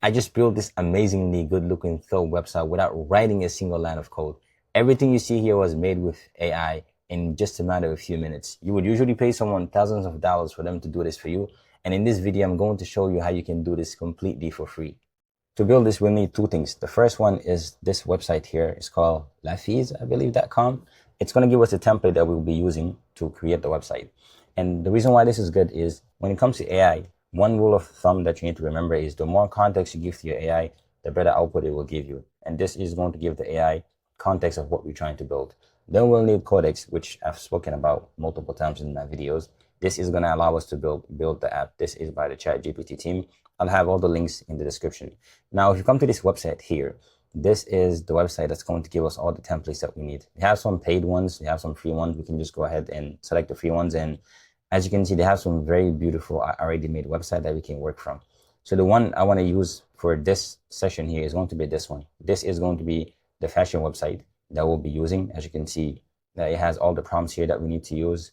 I just built this amazingly good looking Thobe website without writing a single line of code. Everything you see here was made with AI in just a matter of a few minutes. You would usually pay someone thousands of dollars for them to do this for you. And in this video, I'm going to show you how you can do this completely for free. To build this, we'll need two things. The first one is this website here. It's called lafees.com. It's going to give us a template that we'll be using to create the website. And the reason why this is good is when it comes to AI, one rule of thumb that you need to remember is the more context you give to your AI, the better output it will give you. And this is going to give the AI context of what we're trying to build. Then we'll need codecs, which I've spoken about multiple times in my videos. This is going to allow us to build the app. This is by the ChatGPT team. I'll have all the links in the description. Now, if you come to this website here, this is the website that's going to give us all the templates that we need. We have some paid ones, we have some free ones. We can just go ahead and select the free ones. And as you can see, they have some very beautiful already made website that we can work from. So the one I want to use for this session here is going to be this one. This is going to be the fashion website that we'll be using. As you can see, it has all the prompts here that we need to use.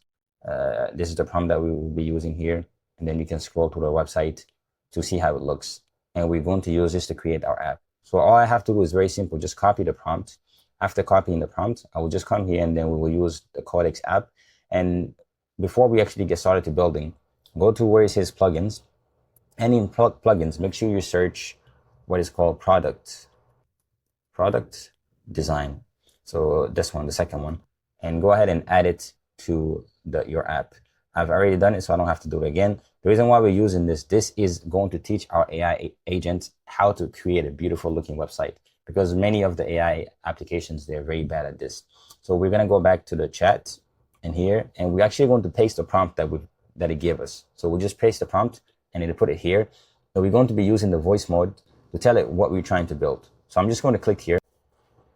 This is the prompt that we will be using here. And then you can scroll to the website to see how it looks. And we're going to use this to create our app. So all I have to do is very simple. Just copy the prompt. After copying the prompt, I will just come here and then we will use the Codex app. And before we actually get started to building, go to where it says plugins. And in plugins, make sure you search what is called product design. So this one, the second one, and go ahead and add it to your app. I've already done it, so I don't have to do it again. The reason why we're using this is going to teach our AI agents how to create a beautiful looking website, because many of the AI applications, they're very bad at this. So we're going to go back to the chat and here, and we're actually going to paste the prompt that it gave us. So we'll just paste the prompt and it'll put it here. So we're going to be using the voice mode to tell it what we're trying to build. So I'm just going to click here.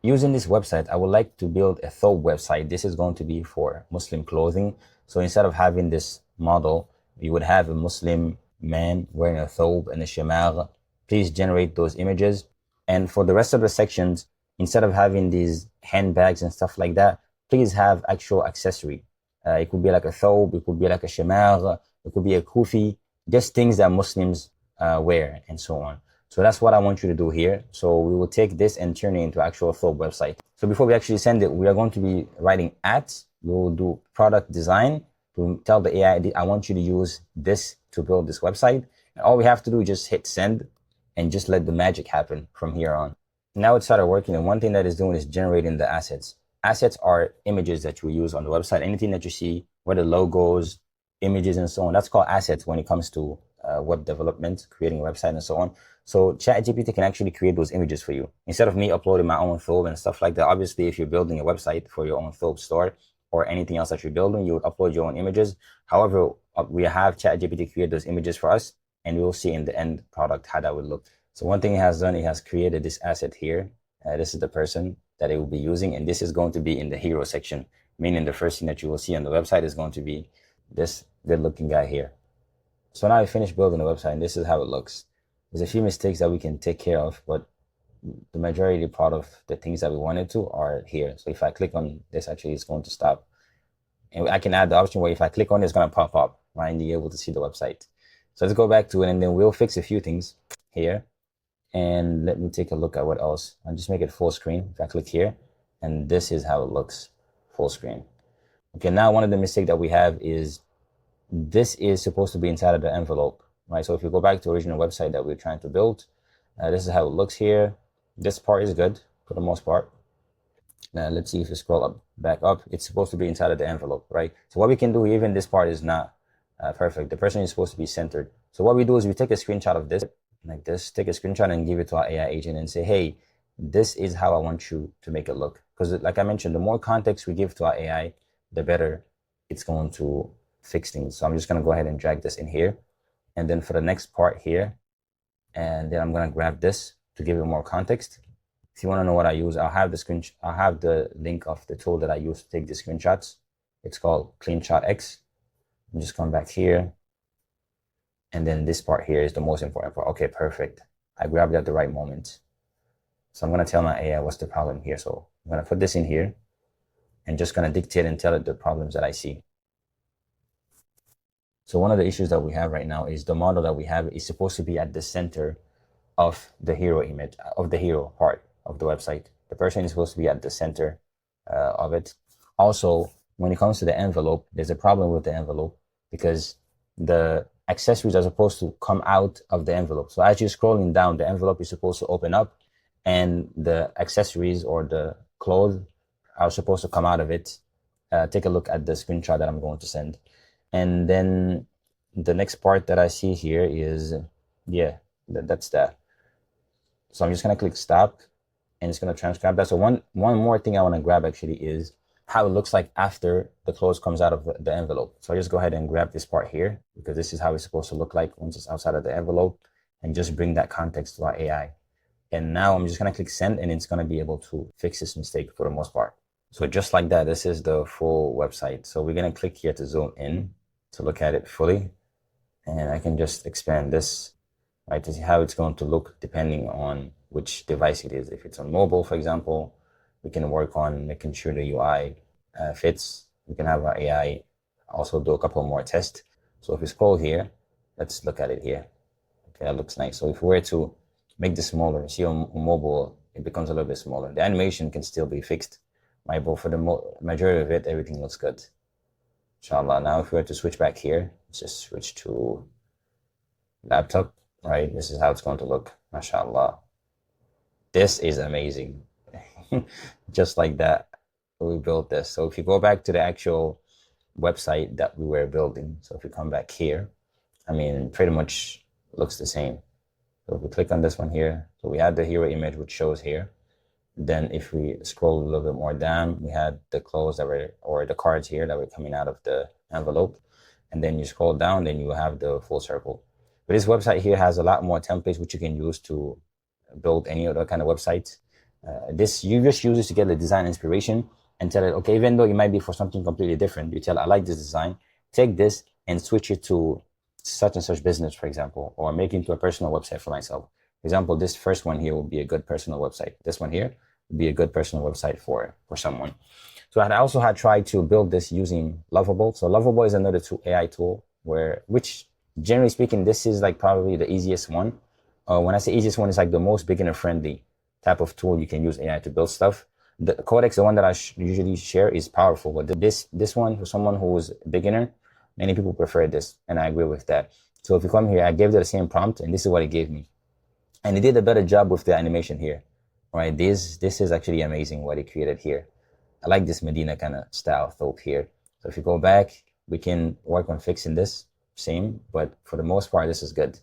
Using this website, I would like to build a Thobe website. This is going to be for Muslim clothing. So instead of having this model, you would have a Muslim man wearing a thobe and a shemagh. Please generate those images. And for the rest of the sections, instead of having these handbags and stuff like that, please have actual accessory. It could be like a thobe, it could be like a shemagh, it could be a kufi, just things that Muslims wear and so on. So that's what I want you to do here. So we will take this and turn it into actual Thobe website. So before we actually send it, we are going to be writing ads. We will do product design to tell the AI, I want you to use this to build this website. And all we have to do is just hit send and just let the magic happen from here on. Now it started working, and one thing that it's doing is generating the assets. Assets are images that you use on the website. Anything that you see, whether logos, images, and so on, that's called assets when it comes to web development, creating a website and so on. So ChatGPT can actually create those images for you. Instead of me uploading my own Thobe and stuff like that, obviously if you're building a website for your own Thobe store or anything else that you're building, you would upload your own images. However, we have ChatGPT create those images for us, and we'll see in the end product how that would look. So one thing it has done, it has created this asset here. This is the person that it will be using, and this is going to be in the hero section, meaning the first thing that you will see on the website is going to be this good looking guy here. So now I finished building the website, and this is how it looks. There's a few mistakes that we can take care of, but the majority part of the things that we wanted to are here. So if I click on this, actually it's going to stop. And I can add the option where if I click on it, it's going to pop up, right? And you're able to see the website. So let's go back to it, and then we'll fix a few things here. And let me take a look at what else. I'll just make it full screen. If I click here, and this is how it looks, full screen. Okay, now one of the mistakes that we have is this is supposed to be inside of the envelope, right? So if you go back to the original website that we're trying to build, this is how it looks here. This part is good for the most part. Now let's see if you scroll up, back up. It's supposed to be inside of the envelope, right? So what we can do, even this part is not perfect. The person is supposed to be centered. So what we do is we take a screenshot of this, like this, take a screenshot and give it to our AI agent and say, hey, this is how I want you to make it look. Because like I mentioned, the more context we give to our AI, the better it's going to fix things. So I'm just going to go ahead and drag this in here. And then for the next part here, and then I'm going to grab this to give it more context. If you want to know what I use, I'll have the link of the tool that I use to take the screenshots. It's called CleanShot X. I'm just come back here. And then this part here is the most important part. Okay, perfect. I grabbed it at the right moment. So I'm going to tell my AI what's the problem here. So I'm going to put this in here and just going to dictate and tell it the problems that I see. So one of the issues that we have right now is the model that we have is supposed to be at the center of the hero image, of the hero part of the website. The person is supposed to be at the center of it. Also, when it comes to the envelope, there's a problem with the envelope because the accessories are supposed to come out of the envelope. So as you're scrolling down, the envelope is supposed to open up and the accessories or the clothes are supposed to come out of it. Take a look at the screenshot that I'm going to send. And then the next part that I see here is, yeah, that's that. So I'm just going to click stop and it's going to transcribe that. So one more thing I want to grab actually is how it looks like after the clothes comes out of the envelope. So I just go ahead and grab this part here because this is how it's supposed to look like once it's outside of the envelope, and just bring that context to our AI. And now I'm just going to click send and it's going to be able to fix this mistake for the most part. So just like that, this is the full website. So we're going to click here to zoom in to look at it fully. And I can just expand this, right, to see how it's going to look depending on which device it is. If it's on mobile, for example, we can work on making sure the UI fits. We can have our AI also do a couple more tests. So if we scroll here, let's look at it here. Okay, that looks nice. So if we were to make this smaller, see on mobile, it becomes a little bit smaller. The animation can still be fixed, right? But for the majority of it, everything looks good. Inshallah. Now, if we were to switch back here, let's just switch to laptop, right? This is how it's going to look. MashaAllah. This is amazing. Just like that, we built this. So if you go back to the actual website that we were building, so if we come back here, I mean, pretty much looks the same. So if we click on this one here, so we had the hero image, which shows here. Then if we scroll a little bit more down, we had the clothes that were, or the cards here that were coming out of the envelope. And then you scroll down, then you have the full circle. But this website here has a lot more templates which you can use to build any other kind of website. You just use this to get the design inspiration and tell it, okay, even though it might be for something completely different, you tell, I like this design, take this and switch it to such and such business, for example, or make it into a personal website for myself. For example, this first one here will be a good personal website. This one here would be a good personal website for someone. So I also had tried to build this using Lovable. So Lovable is another AI tool which generally speaking, this is like probably the easiest one. When I say easiest one, it's like the most beginner friendly type of tool you can use AI to build stuff. The Codex, the one that I usually share, is powerful, but this one for someone who is a beginner, many people prefer this, and I agree with that. So if you come here, I gave it the same prompt, and this is what it gave me, and it did a better job with the animation here. Right, this is actually amazing what it created here. I like this Medina kind of style Thobe here. So if you go back, we can work on fixing this same, but for the most part, this is good.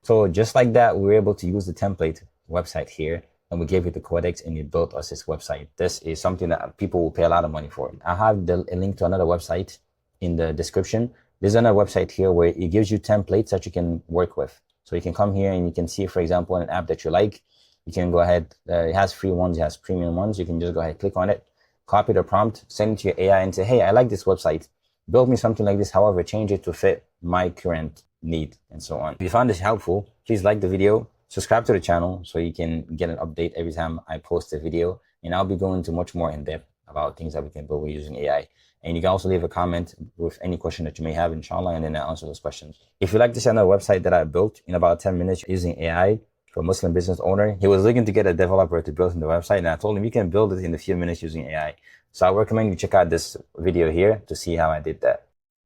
So just like that, we were able to use the template website here, and we gave it the codex and it built us this website. This is something that people will pay a lot of money for. I have a link to another website in the description. There's another website here where it gives you templates that you can work with. So you can come here and you can see, for example, an app that you like. You can go ahead, it has free ones, it has premium ones. You can just go ahead, click on it, copy the prompt, send it to your AI and say, hey, I like this website. Build me something like this. However, change it to fit my current need and so on. If you found this helpful, please like the video, subscribe to the channel so you can get an update every time I post a video. And I'll be going into much more in depth about things that we can build using AI. And you can also leave a comment with any question that you may have, inshallah, and then I'll answer those questions. If you like to see another website that I built in about 10 minutes using AI for a Muslim business owner, he was looking to get a developer to build in the website, and I told him you can build it in a few minutes using AI. So I recommend you check out this video here to see how I did that.